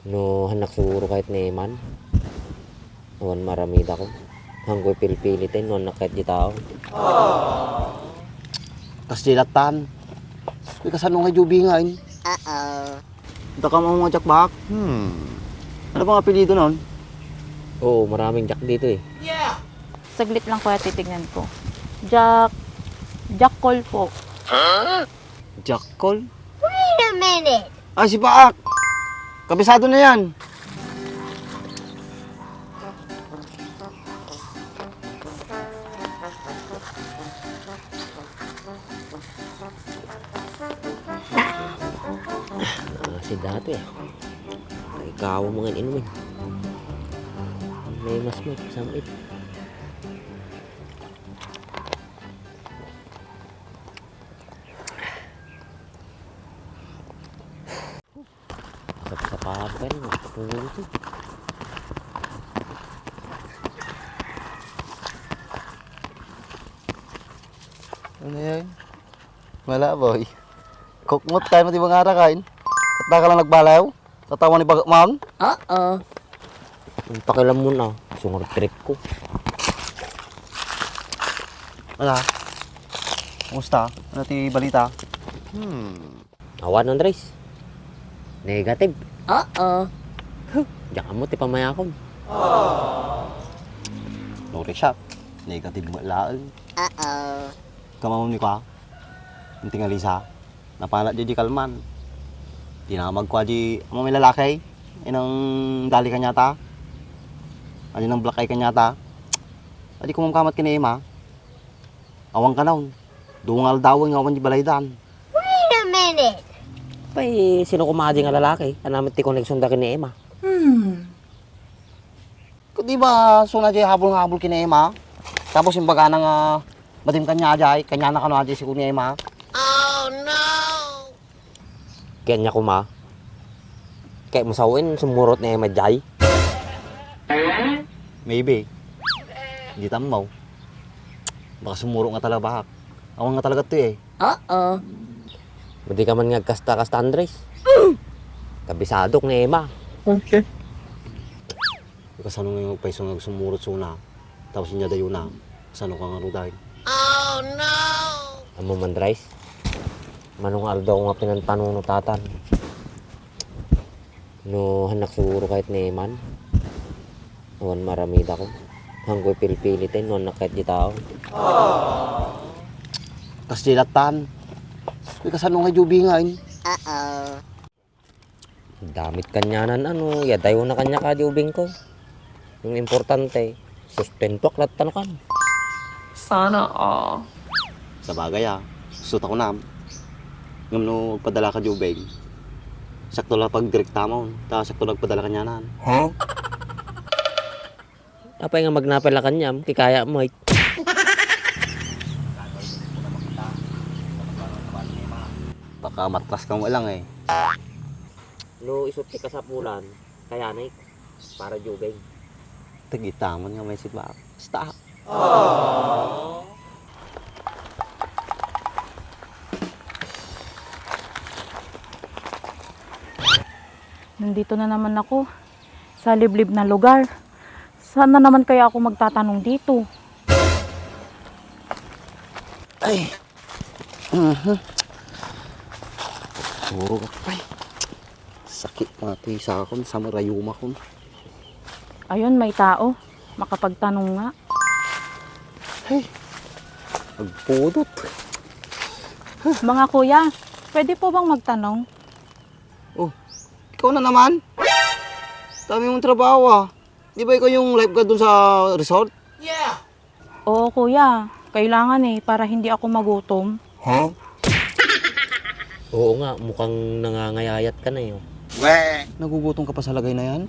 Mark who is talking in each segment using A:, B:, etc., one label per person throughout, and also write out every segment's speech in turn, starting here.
A: No, hanak siguro kahit neman. Nuwan maramida ko. Hanggoy pilipilitin, nuwan na kahit di tao.
B: Tas dilatan. May kasanong nga jubi nga yun. Ito ka mga jakbak. Ano bang apelido nun?
A: Oo, maraming jack dito eh.
C: Saglit lang kuya, titignan ko. Jack Cole po.
B: Jackal? Wait a minute. Ay, si Paak. Kabisado na yan.
A: Si dato eh. Ay, kawa mga inumin. May mas samit. Sa pahab ka rin, patulog ito.
B: Ano yan? Wala, boy. Kukmot tayo mati mga arakain. At baka lang nagbalaw. Tatawan ni Bagakman.
A: Ang pakilam mo na, sungar trip ko.
B: Wala. Kumusta? Ano ti balita?
A: Awan, Andres. Negative. Diyan ka mo, ti pamayakon.
B: No shop. Negative mo laan. Kamamon ni ka. Yung tingalisa. Napala di kalman. Di na magkwa di ang may lalaki. Inang dali ka nyata. Ano nang black eye ka nyata. Adi kumamkamat ka ni Emma. Awang ka naon. Dungal dawang awan di balaydan.
A: Pay, sino kumadi nga lalaki? Anamit ti koneksyon da kini Emma.
B: Kung di ba suna di habol-habol kini Emma. Tapos yung baga nang madim kanya ajay. Kanya na kano ajay si kunya Emma.
A: Kaya niya kuma. Kaya masawin, sumurot ni Emma jay.
B: Maybe. Di tamaw. Baka sumuro nga talaga bahak. Awang nga talaga to eh.
A: Madi ka man nga kasta-kasta, Andres. Kabisadok ni Emma.
B: Kasano nga yung paiso nga sumurot suna. Tapos niya dayo na. Kasano ka nga ruday.
A: Amo man, Andres. Manong aldaw nga pinantanong no tatan. No, hanak siguro kahit ni Eman. Nuwan maramida ko. Hanggoy pilipilitin, nuwan na kahit di tao.
B: Tas dilatan. May kasano nga jubi nga yun.
A: Damit kanyanan ano, yadayo na kanya ka di ubing ko. Yung importante, sustento aklat tanukan.
D: Sana all.
B: Sa bagay Susut ako na. Ngam no padala ka jubeng. Sakto lang pag direkta mo. Tapos sakto lang padala ka nyanan.
A: Apay nga magnapala kanyam, kikaya mo.
B: Baka matras kang walang eh.
A: No, isot ti kasapulan, kaya na para jubeng.
B: Tagitaman nga may sitba. Basta.
C: Nandito na naman ako sa liblib na lugar. Saan na naman kaya ako magtatanong dito?
B: Ay. Puro ka pay. Sakit pati sa akon sa marayuma kon.
C: Ayun, may tao. Makapagtanong nga.
B: Nagpudot.
C: Mga kuya, pwede po bang magtanong?
B: Ikaw na naman? Dami mong trabaho Di ba ikaw yung lifeguard dun sa resort?
C: Oo kuya, kailangan para hindi ako magutom.
A: Oo nga, mukhang nangangayayat ka na yun.
B: Nagugutom ka pa sa lagay na yan?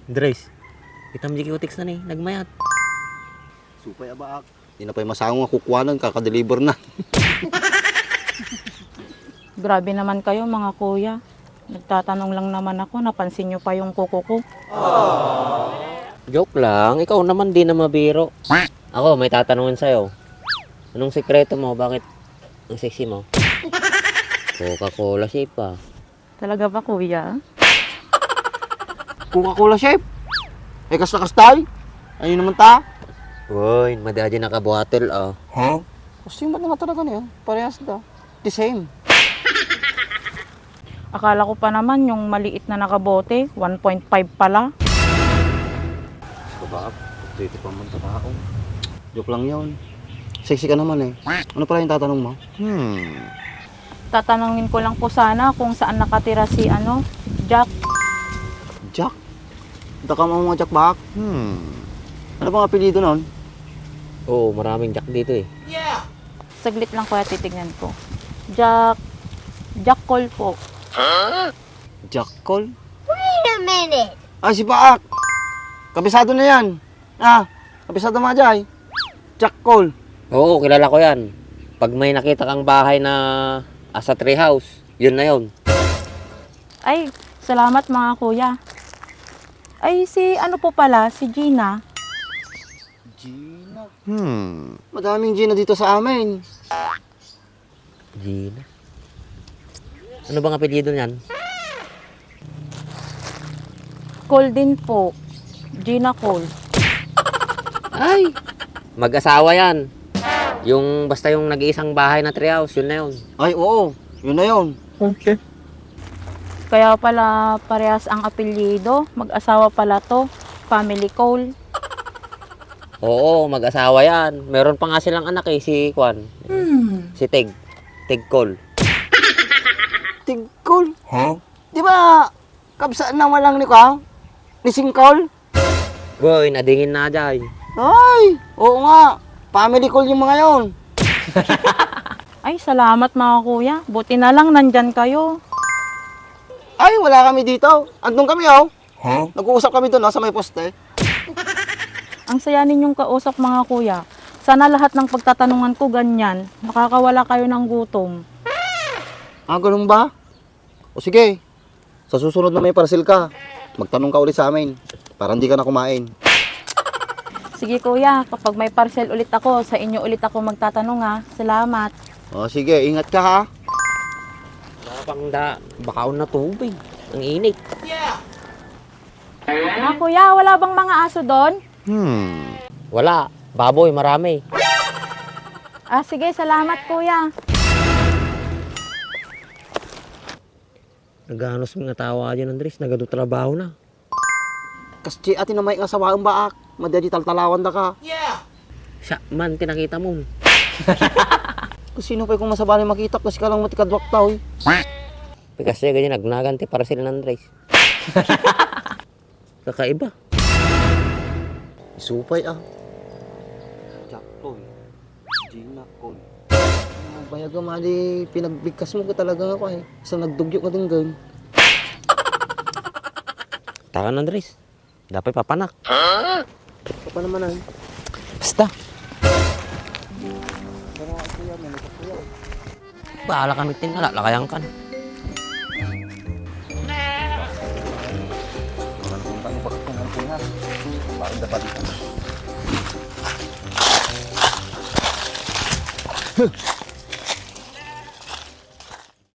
A: Andres, itam di kiutix na ni, nagmayat.
B: Supay abaak. Di na pa'y masangong kukuhanan, kakadeliver na.
C: Grabe naman kayo mga kuya. Nagtatanong lang naman ako, napansin nyo pa yung kuko ko.
A: Joke lang, ikaw naman di na mabiro. Ako, may tatanungin sa'yo. Anong sekreto mo? Bakit ang sexy mo? Coca-Cola siya pa.
C: Talaga ba, kuya?
B: Coca-Cola, chef. Eh, kasta-kastay. Ayun naman ta.
A: Uy, madadi nakabuhatel oh.
B: Kasi ba't nga talaga niya? Parehas da. The same.
C: Akala ko pa naman yung maliit na nakabote, 1.5 pala.
B: Kabab, dito pa man tao. Joke lang yun. Sexy ka naman eh. Ano pala yung tatanong mo?
C: Tatanungin ko lang po sana kung saan nakatira si Jack.
B: Jack? Daka mo mga Jack Bak? Ano bang apelido nun?
A: Oo, maraming Jack dito eh.
C: Saglit lang kuya, titignan ko. Jack Cole po.
B: Jack Cole? Wait a minute! Ay, si Baak! Kabisado na yan. Kabisado mga Jay. Jack Cole.
A: Oo, kilala ko yan. Pag may nakita kang bahay na asa tree house, yun na yun.
C: Ay, salamat mga kuya. Ay, si ano po pala, si Gina.
B: Gina? Madaming Gina dito sa amin.
A: Gina. Ano bang apelyido niyan?
C: Cole din po. Gina Cole.
A: Ay! Mag-asawa yan. Yung basta yung nag-iisang bahay na treehouse, yun na yun.
B: Ay, oo. Yun na yun.
C: Kaya pala parehas ang apelyido. Mag-asawa pala to. Family Cole.
A: Oo, mag-asawa yan. Meron pa nga silang anak eh, si Kwan. Si Tig. Tig Cole.
B: Tigkol. Di ba, kabsaan na walang ni ka? Ni Singkol?
A: Boy, nadingin na dyan.
B: Ay, oo nga. Family call yung mga yon.
C: Ay, salamat mga kuya. Buti na lang nandyan kayo.
B: Ay, wala kami dito. Andun kami, oh. Nag-uusap kami doon, sa may poste.
C: Ang saya ninyong kausap mga kuya. Sana lahat ng pagtatanungan ko ganyan. Makakawala kayo ng gutom.
B: Ganun ba? O sige, sa susunod na may parcel ka, magtanong ka ulit sa amin para hindi ka na kumain.
C: Sige kuya, kapag may parcel ulit ako, sa inyo ulit ako magtatanong ha. Salamat.
B: O sige, ingat ka ha.
A: Wala pang bakaon na tubig. Ang init.
C: Kuya, wala bang mga aso doon?
A: Wala. Baboy, marami.
C: Sige, salamat kuya.
A: Naganos mga tawa dyan, Andres. Nagadutrabaho na.
B: Kasi atin na may asawaang baak, madadi taltalawan da ka.
A: Siya man, tinakita mo.
B: Kasi sino pa kung masabali makita, kasi ka lang matikadwak tao.
A: Kasi ganyan, nagnaganti para sila ng Andres. Kakaiba.
B: Supay Jack Cole. Gina Cole. Bayaga mali, pinagbigkas mo ka talaga ako eh. Isang nagdugyo ka din gan.
A: Takan, Andres. Dapat papanak.
B: Pa naman ay.
A: Basta. Bahala kami tinala. Lakayan ka na.
B: Kung tayo pagkakungan po na, bakit dapat dito?